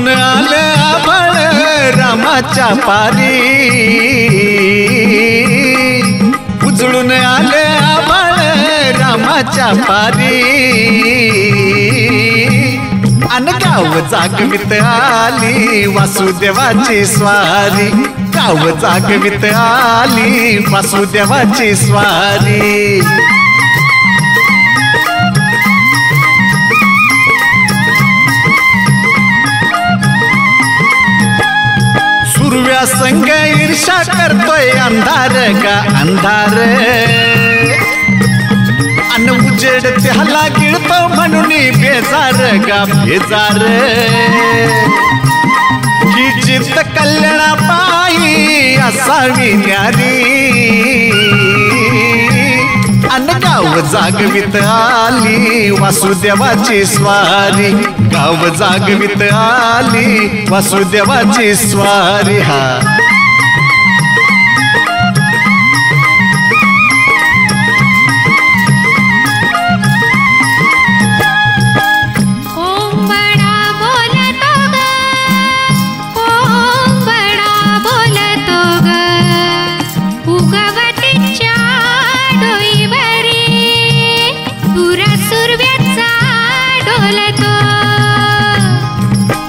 उजळून आलं आभाळ रामाच्या पारी, उजळून आलं आभाळ रामाच्या पारी, अन गाव जागवित आली वासुदेवाची स्वारी, गाव जागवित आली वासुदेवाची स्वारी। सुरव्या संग ईर्षा करतोय अंधार का अंधार, अन उजेड त्याला गिळतो म्हणून बेजार का बेजार, की जित कल्याणा पायी असावी न्यारी, अन गाव जागवित आली वासुदेवाची स्वारी, गाव जागवित आली वासुदेवाची स्वारी। हा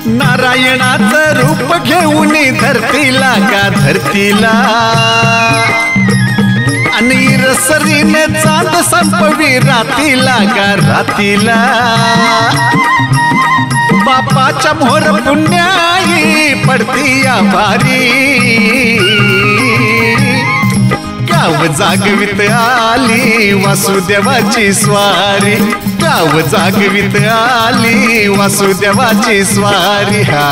नारायणाचं रूप घेऊन धरतीला का धरतीला, आणि रसरीने चांद संपवी रातीला का रातीला, बापाच्या मोहर पुण्याई पडती या भारी, गाव जागवित आली वासुदेवाची स्वारी, गाव जागवित आली वासुदेवाची स्वारी। हा